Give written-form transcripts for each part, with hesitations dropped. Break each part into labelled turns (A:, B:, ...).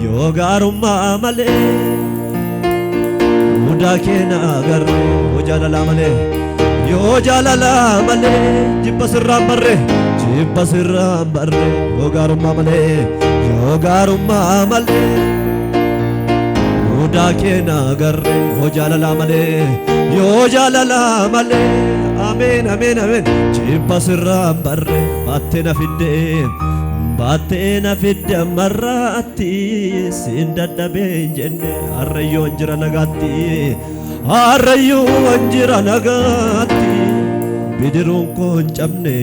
A: Yoo gaarummaa malee mudaa keenya agarre yoo jaalala malee yoo jaalala malee jibba sirraan barre jibba sirraan barre yoo gaarummaa malee yoo gaarummaa malee mudaa keenya agarre yoo jaalala malee yoo jaalala malee ameen ameen ameen jibba sirraan barre baattee na fiddee baatee na fidde marraatti siin dadhabeen jenne harrayyoo jira nagaatti harrayyoo jira nagaatti bidiruun koon cabne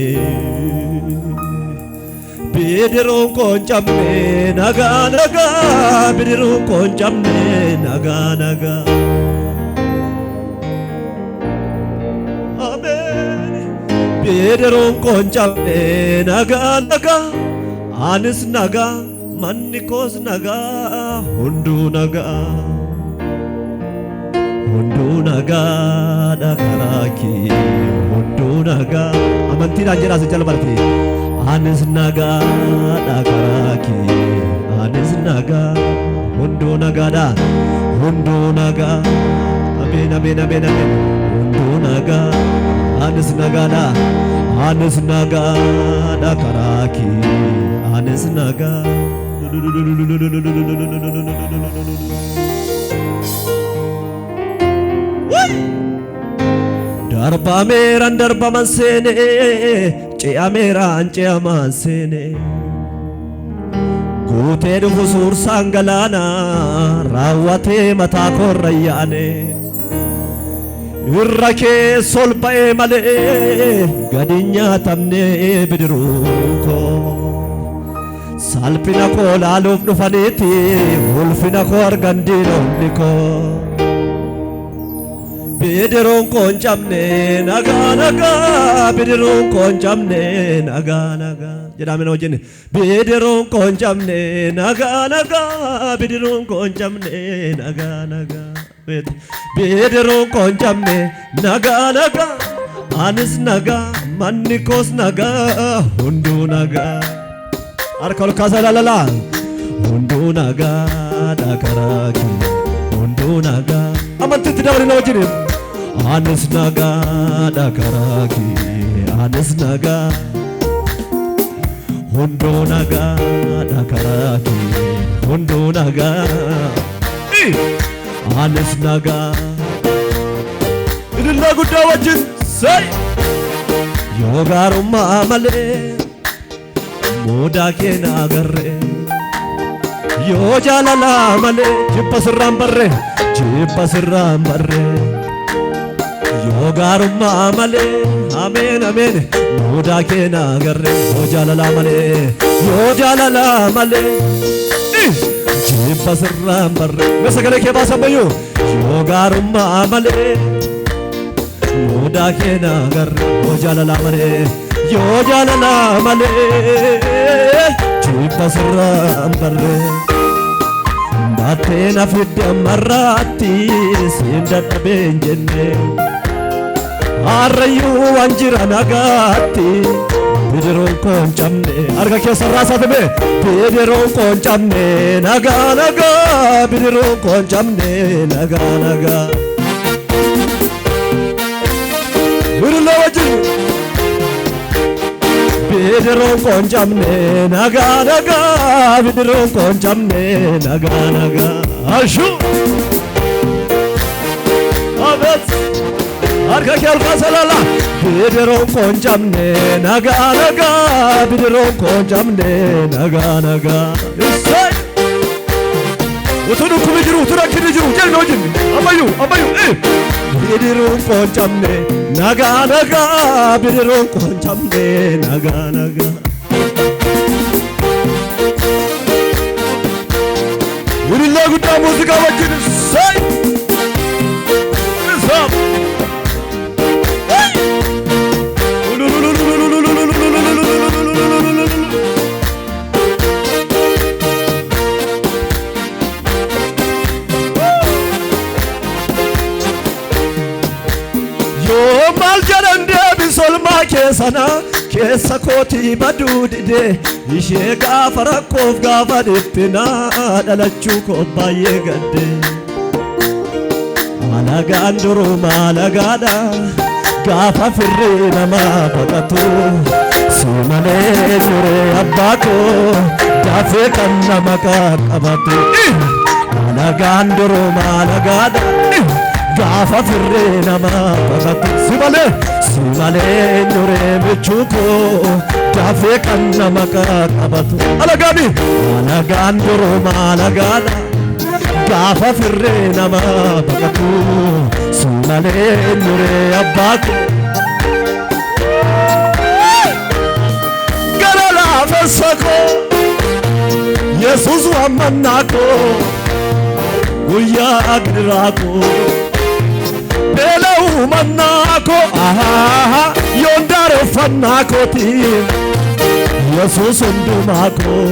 A: bidiruun koon cabne nagaa nagaa bidiruun koon cabne nagaa nagaa ameen bidiruun koon cabne nagaa nagaa Anis naga, manni koos naga, hunduu naga dhakaraki, hunduu naga. Amantiidhaan jedhaa si jalbarti. Anis naga dhakaraki, anis naga, hunduu nagaadha, hunduu naga. Ameen ameen ameen ameen, hunduu naga, anis nagaadha, anis naga dhakaraki. Anis naga darba meeran darba man seene ce'a meeran ce'a man seene guutee dhufu suursaan galaana raawwatee mataa koorra yaane irra keessa ol ba'ee malee gadi nyaatamne bidiruu koo salphina koo laaluuf dhufaniiti ulfina koo argan diinonni koo bidiruun koo hin cabne nagaa nagaa bidiruun koo hin cabne nagaa nagaa jedhamee na wajjin bidiruun koo hin cabne nagaa nagaa bidiruun koo hin cabne nagaa nagaa bidiruun koo hin cabne nagaa nagaa anis nagaa manni koos nagaa hunduu nagaa Arka ol kaasa lalala hunduu nagaa dhakaraki hunduu nagaa amantiitti dabali na wajjin anis nagaa dhakaraki anis nagaa hunduu nagaa dhakaraki hunduu nagaa anis nagaa idillee guddaa wajjin say yoo gaarummaa malee mudaa keenya agarre yoo jaalala malee jibba sirraan barre jibba sirraan barre yoo gaarummaa malee ameen ameen mudaa keenya agarre yoo jaalala malee yoo jaalala malee jibba sirraan barre sagalee kee baasammayyu yoo gaarummaa malee mudaa keenya agarre yoo jaalala malee yoo jaalala malee jibba sirraan barre baattee na fidde marraatti siin dadhabeen jenne harrayyuu jira nagaatti bidiruun koo hin cabne harka keessa raasatame bidiruun koo hin cabne nagaa nagaa bidiruun koo hin cabne nagaa nagaa bidiruun wajjin bidiruun koo hin cabne nagaa nagaa bidiruun koo hin cabne nagaa nagaa ashu abeet harka kee ol kaasa lala bidiruun koo hin cabne nagaa nagaa bidiruun koo hin cabne nagaa nagaa isay utuu dhukkubni jiru utuu rakkinni jiru jedhanii wajjin ammayyuu bidiruun koo hin cabne nagaa nagaa bidiruun koo hin cabne nagaa nagaa Yurilla guddaa muuziqaa wajjin say Yo mal jalan dia bisolma kesana keessa kootii baduu dide ishee gaafa rakkoof gaafa dhiphinaa dhalachuu koo baay'ee gadde alagaan duruu maalagaadha gaafa firree namaa baqatu si malee nuree abbaa koo dafee kan nama qabatu alagaan duruu maalagaadha gaafa firree namaa baqatu si malee nuree michuu koo dafee kan nama qabatu alagaan duruu maalagaadha gaafa firree namaa baqatu si malee nuree abbaa koo gara laafessa koo Yesuus waamannaa koo guyyaa gidiraa koo beela'uu mannaa koo yoon daareffannaa kootiin Yesuus hundumaa koo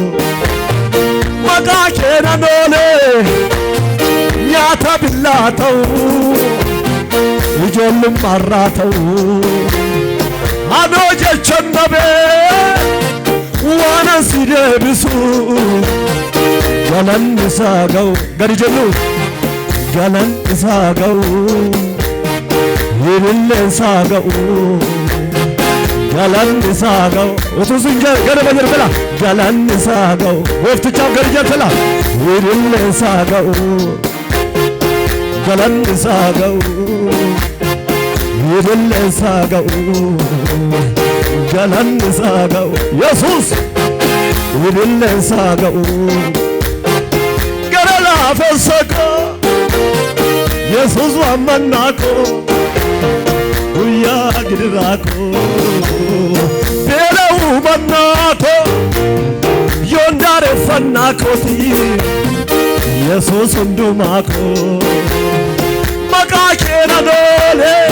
A: maqaa kee nan oolee nyaata billaa ta'uu ijoollummaarraa ta'uu anoo jechan dhabee waanan si deebisu galanni isaa ga'u gadi jennu galanni isaa ga'u ililleen isaa ga'u galanni isaa ga'u utuu sin gadi bajarfela galanni isaa ga'u gooftichaaf gadi jarfela ililleen isaa ga'u galanni isaa ga'u ililleen isaa ga'u galanni isaa ga'u Yesuus ililleen isaa ga'u gara laafessa koo Yesuus waamannaa koo guyyaa gidiraa koo beela'uu mannaa koo yoon daareffannaa kootii Yesuus hundumaa koo maqaa kee nan oolee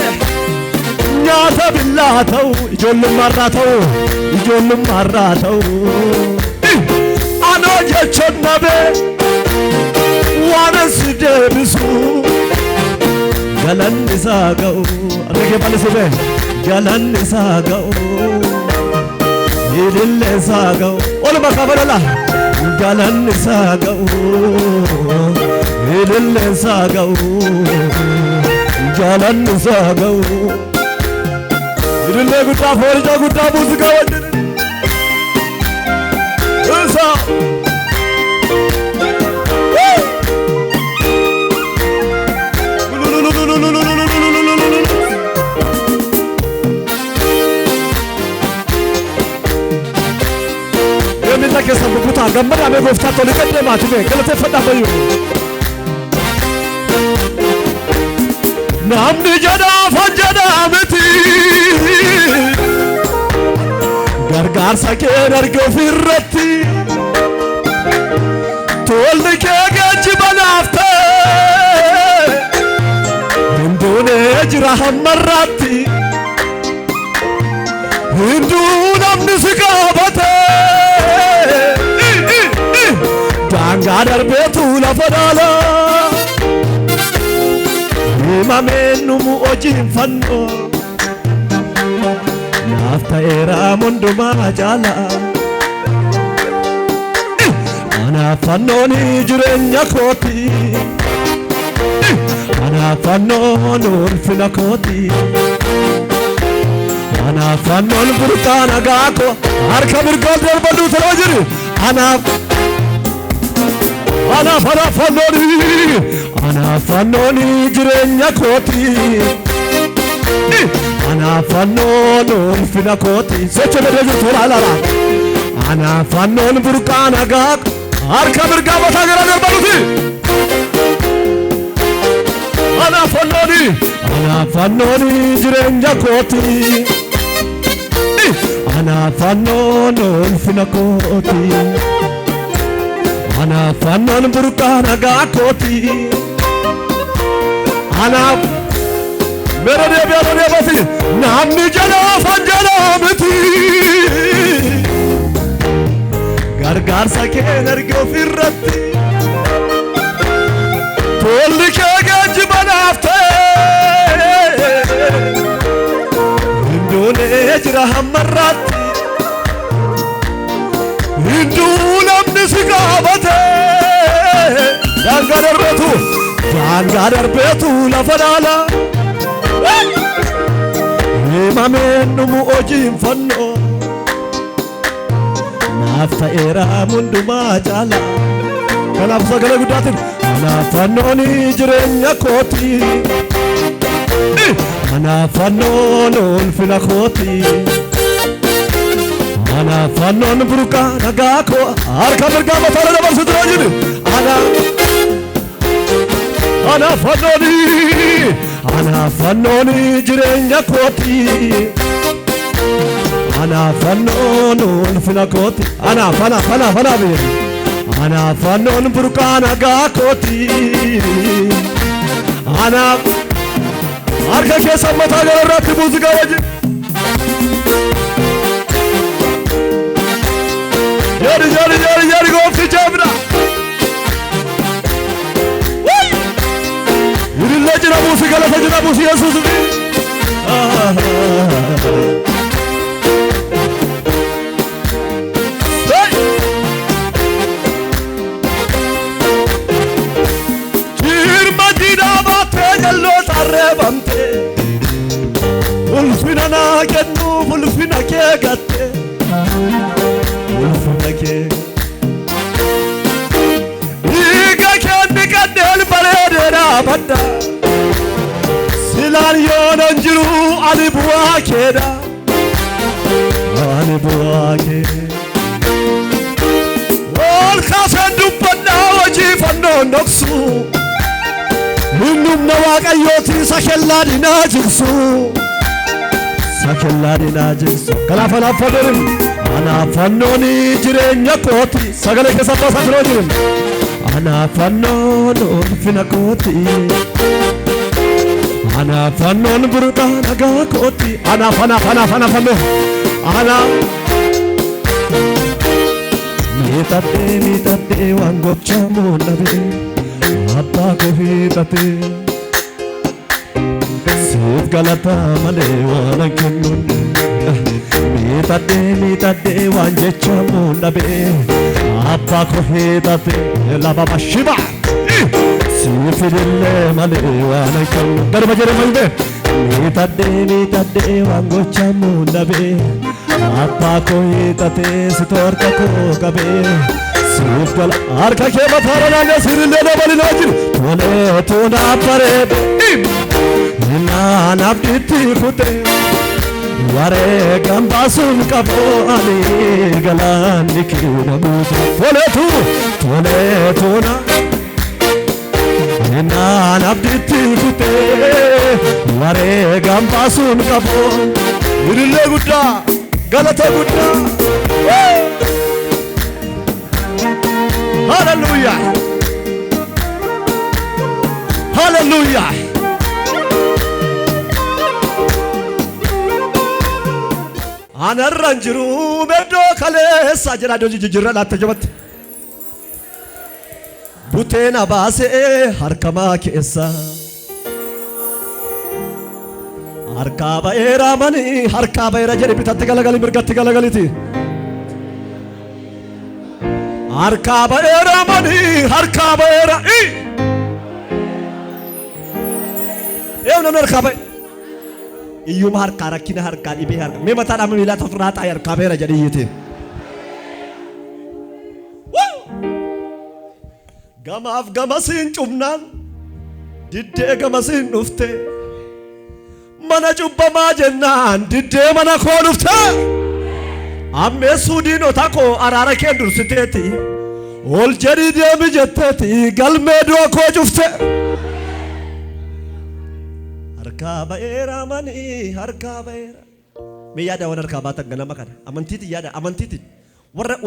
A: nyaata billaa ta'u ijoollummaarraa ta'u anoo jechan dhabee waanan si deebisu galanni isaa ga'u argee bal'isee galanni isaa ga'u ilillee isaa ga'u oluma kabalala galanni isaa ga'u ilillee isaa ga'u galanni isaa ga'u ilillee guddaa foorichaa guddaa muuziqaa wajjin isaa Yemina keessa bukutaa gammada mee gooftaa toli qadde maatime galateeffadhaa bayyuu namni jedhaafan jedhaa miti gargaarsa kee arge ofirratti tolli kee geejjiba naaf ta'e hunduunee jira hammarratti hunduu namni si qabate daangaa darbeetu lafa dhaala himameen numu hojiin fannoo naaf ta'eera hundumaa caala anaaf fannoon jireenya kooti anaaf fannoon ulfina kooti anaaf fannoon burqaa nagaa koo harka mirgaan darbaduu ta'uu jiru anaaf fannoon jireenya kooti anaaf fannoon ulfina kooti socha gadee jirtu laala anaaf fannoon burqaa nagaa harka mirgaa mataa gara darbaduuti anaaf fannoon jireenya kooti anaaf fannoon ulfina kooti anaaf fannoon burqaa nagaa kooti anaaf mera deebi'aati namni jedhaafan jedhaa miti gargaarsa kee arge ofirratti tolli kee geejjiba naaf ta'e hunduunee jira hammarratti bate Danga darbetu la falala Imamen numu ojim fanno Nafta era mundu majala Kalaf sagala gudatin Ana fannoni jirenya koti Ana fannon ulfina koti Ana fannon buruka nagako Harka mirga matala nabar sudrajini Ana fannoni jirenya koti Ana fannon ulfina koti Ana be Ana fannon burkana ga koti Ana harka keessa mataa gararratti muuziqaa wajjin Yari goofti jaabna Yirille jira buusi galata jira buusi Yesuus Jirma jira baate jallo tarreebamte Ulfina naa kennu ulfina kee gatte Ulfina kee Iga kenni kanneel bareedera badda Silaan yoonan jiru ani bu'aa keedha Ani bu'aa kee Ol kaaseen dubbannaa hojii fannoon dhoksu Humna waaqayyooti sakellaa dinaa jigsu Sakellaa dinaa jigsu Kanaaf anaaf fadhirin Anaaf fannooni jireenya kooti Sagalee keessatti haasaa firoo jirin Anaaf fannoon ulfina kooti Anaaf fannoon burqaa nagaa kooti Anaaf fannoon Anaaf Miidhadhee waan gochamoo dhabee Abbaa koo hiixatee Siif galataa malee waan hin kennuun Miidhadhee waan jechamoo dhabee Abbaa koo hiixatee Lababa shiba Siif illee malee waan hin kennuun Garba jedhama hin bee Miidhadhee waan gochamoo dhabee Abbaa koo hiixatee si torka koo qabee Siif gala harka kee mataara naannee sirillee dabalinaa jiru Tolee tuunaa bareede Naan abdiitti kutee Waree gambaasuun qaboo ani galaanni keena buusu Tolee tuunaa Naan abdiitti kutee Waree gambaasuun qaboo Irillee guddaa galata guddaa Hallelujah Hallelujah Anarran jiru beddo kaleessa jira jijjiirra laatta jabatte Buteena baasee harkamaa keessa Harkaa ba'eera mani harkaa ba'eera jedhe bitatti galagali mirgatti galagaliti Harkaa ba'eera mani harkaa ba'eera namni harkaa ba'e Iyyuma harkaa rakkina harkaa dhibee harkaa mee mataa dhaama miilaa tafirraa xaa'e harkaa ba'eera jedhe iyyite Gamaaf gamasiin cubnaan diddee gamasiin dhufte Mana cubbamaa jennaan diddee mana koo dhufte Ammeessuu diinota koo araara kee dursiteeti Ol jedhii deemi jetteeti galmee du'a koo cufte Harkaa ba'eera mani harkaa ba'eera Mee yaada waan harkaa baatan ganama kana amantiitiin yaada amantiitiin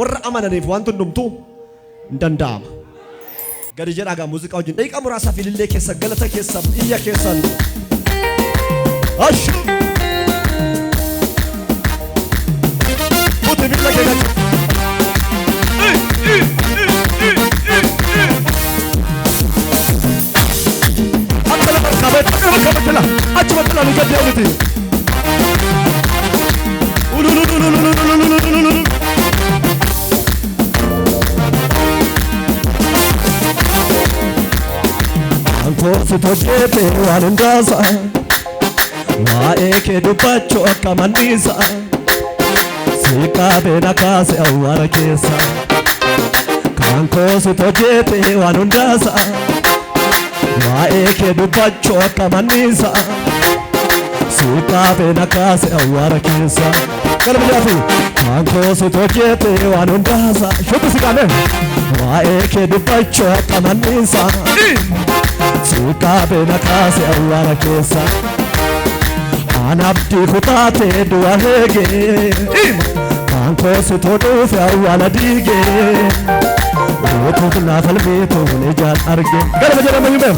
A: warra amananiif waan hundumtuu hin danda'ama Gadi jedhaa muuziqaa wajjin daqiiqaa muraasaaf ilillee keessan galata keessan iyya keessan Ashu Puti billa ke gachu Akkala barkaabee bakka achuma tila nu gadde miti Kankosi tojjete waan hundaasa waa'ee kee dubbachuu akka manniisa siqaabee na kaase awwaara keessa Kankosi tojjete waan hundaasa waa'ee kee dubbachuu akka manniisa siqaabee na kaase awwaara keessa Galma jaafi Kankosi tojjete waan hundaasa shubbi siqaabee waa'ee kee dubbachuu akka manniisa siqaabee na kaase awwaara keessa Anabdi kutate du'a heege Kankosi todhuufe awwaala diige Gootuuf naaf falmiitu ijaan arge Galma jedhama himee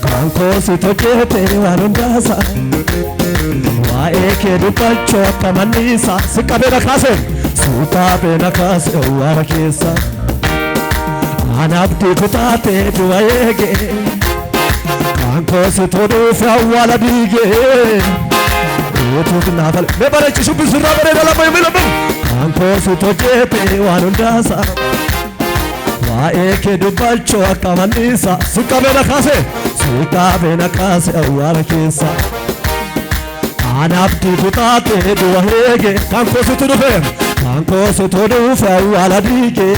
A: Kankosi tojjete waan hundaasa waa'ee kee dubbachuu akka manniisa siqaabee na kaase siqaabee na kaase awwaara keessa Anabdi kutate du'a heege Kankosi todhuufe awwaala diige Gootuuf naaf falmiitu bareechi shubbi sirraa bareeda lama himee Kankosi tojjete waan hundaasa waa'ee kee dubbachuu akka manniisa siqaabee na kaase awwaara keessa Anabdi kutate du'a heege Kankosi todhuufe awwaala diige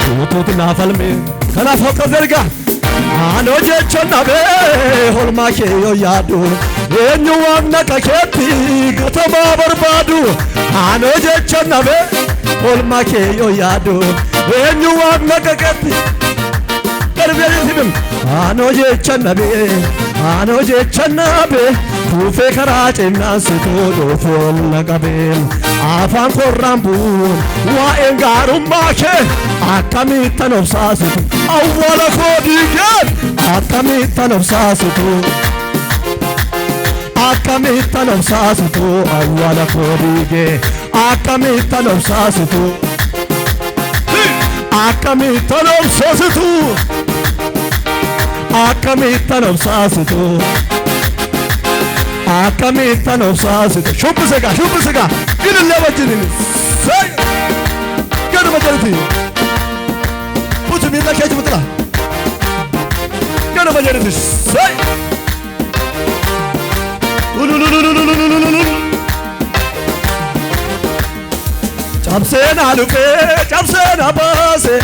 A: Gootuuf naaf falmiitu kanaaf hokkas erga Ano jecha nabee holmaa kee yoo yaadu eenyu waan naqa keetti gatamaa barbaadu Ano jecha nabee holmaa kee yoo yaadu eenyu waan naqa keetti Garbee himim Ano jecha nabee kuufee karaa cimnaan situu dhufuun naqabeen afaan korraan bu'uun waa'een gaarummaa kee akkamittan obsaasitu awwaala koo diigeen akkamittan obsaasitu awwaala koo diigee akkamittan obsaasitu akkamittan obsaasitu shubbisiga gidillee wajjinin gaduma jalti putu miila kee jibutila gaduma jalti cabseen baase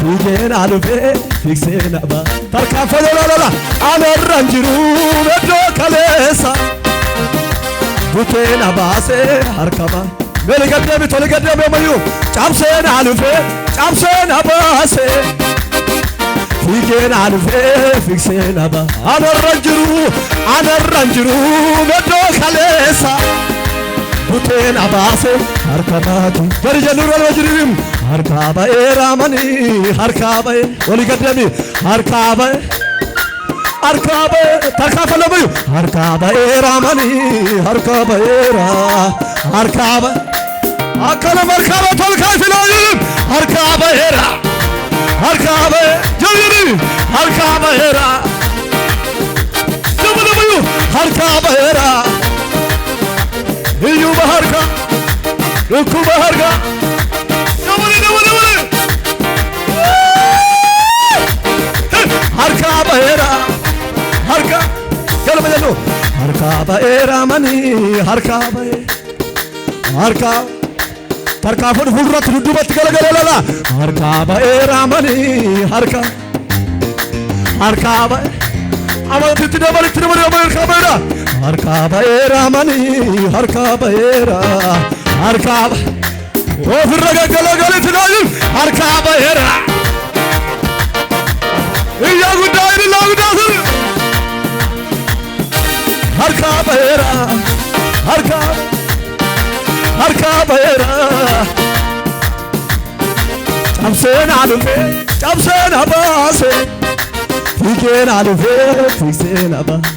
A: fiigeen dhufee fiigseen baase tarkaanfate lola anorran jiru beddoo kaleessa buteen baase harkama Meli gaddeemi tole gaddeemi ammayyuu cabseen baase fiigeen dhufee fiigseen baase anorran jiru beddoo kaleessa buteen baase harkamaatu gadi jennu rola jirim harkaa ba'eera manii harkaa ba'e wali gaddeemi harkaa ba'e tarkaanfate ammayyuu harkaa ba'eera manii harkaa ba'eera akkana harkaa ba'e tolkaa filaa jirim harkaa ba'eera jalli harkaa ba'eera dabala ammayyuu harkaa ba'eera Iyyuba harka dhukkuba harka dabale harka ba'eera harka galma jennu harka ba'eera manii harka ba'e harka tarkaanfate fuulduratti dudduubatti galagalalala harka ba'eera manii harka ba'e amantitti dabalitti harka ba'eera harka ba'eera manii harka ba'eera ofirra gaggalagalitti laajim harka ba'eera iyyaa guddaa idillaa guddaa sun harka ba'eera cabseen baase fiigeen dhufee fiigseen baase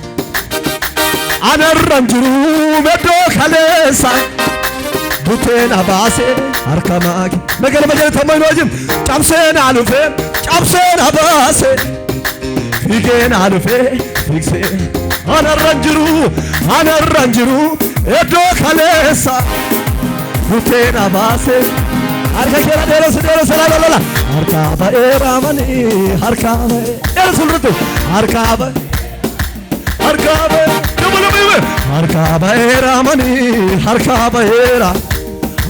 A: Anarran jiru beddoo kaleessa buteen baase harkamaaki nagalma jedhama inoojim cabseen baase fiigeen dhufee fiigseen anarran jiru beddoo kaleessa buteen baase harka keera dheeressa laala harka ba'eera manii harka ba'eera sulrutu harka ba'e dabalabe harka ba'eera manii harka ba'eera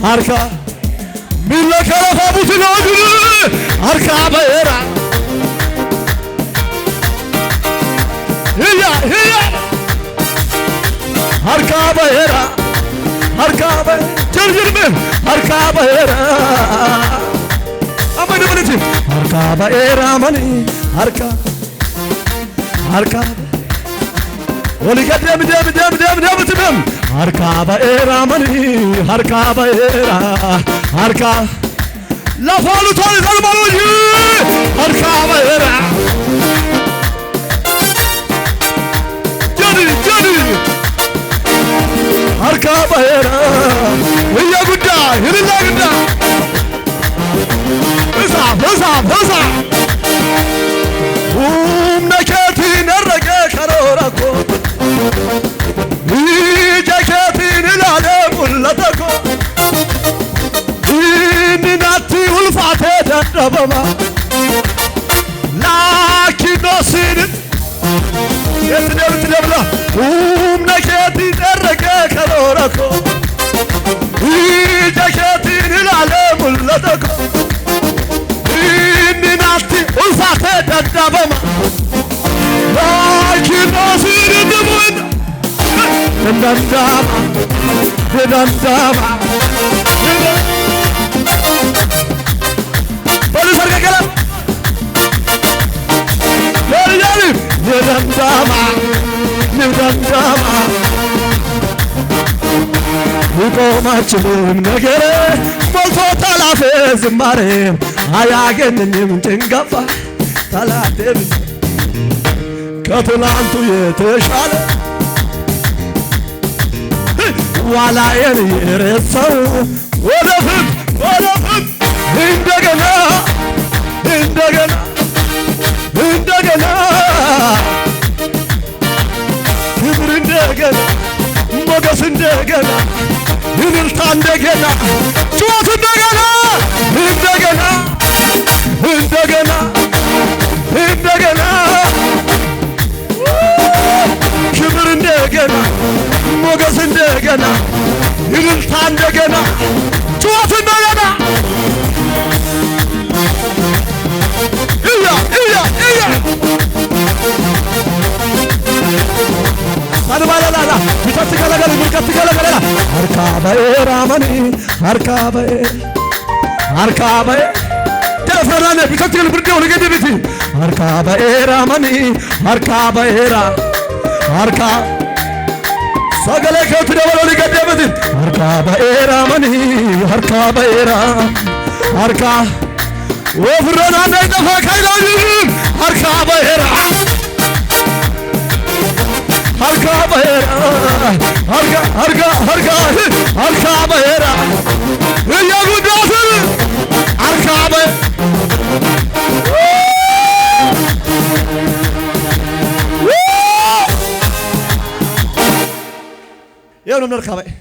A: harka milla kara faabusina harka ba'eera hiya harka ba'eera ጀርጀርሜ harka ba'eera amani baliti harka ba'eera mani harka oli gadem dem harka ba'eera mani harka ba'eera harka lafalu tani salmaloji harka ba'eera jadi harka ba'eera ya gudda hililla gudda Esa nakati narge karorako jakati nilale mullatako nati ulfate dadabama lakidosin yetdebla nakati narge karorako jakati nilale mullatako nati ulfate dadabama lakidosin demuin Dendama Polis harga kalam Yari Dendama Hukumachum negere Molto talafe zimare Ayagenim tingafa Talate Katulantu yeteshale ዋላየን የረሳው ወደፊት እንደገና ክብር እንደገና ሞገስ እንደገና እልልታ እንደገና ጩኸት እንደገና ክብር እንደገና ሞገስ እንደገና እልልታ እንደገና ጩኸት እንደገና እያ አልባላላ ይተትከለገለ harka ba'eera manii harka ba'e telefonaane bitatti birde wal gadi biti harka ba'eera manii harka ba'eera harka sagale kotide wal gadi biti harka ba'eera manii harka ba'eera harka wofrona ndafa kaylaji harka ba'eera harka ba'eera harka ba'eera ya gudaasir harka ba'e Io non harka ba'e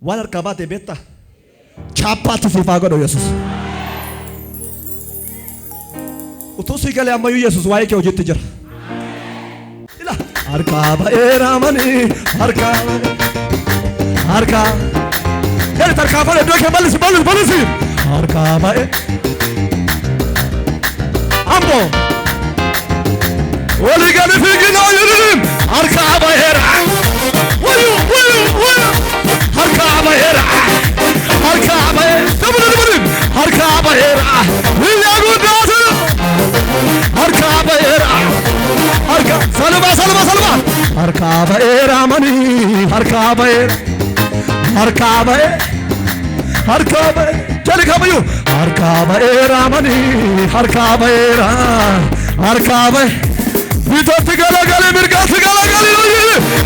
A: waan harka baate beektaa chaappaatti siifaa godhu Yesuus utuu si galee ammayyuu Yesuus waa'ee kee hojiitti jira harka ba'eera manii harka gadi tarkaanfadhu iddoo kee bal'isi harka ba'e ambo walii gadi fiiginaa yiriin harka ba'eera wayu harka ba'eera dabaladumarin harka ba'eera biyya guddaasir harka ba'eera salma harka ba'eera manii harka ba'e jali kabayu harka ba'eera manii harka ba'eera bitatti galagale mirgatti galagale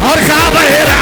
A: harka ba'eera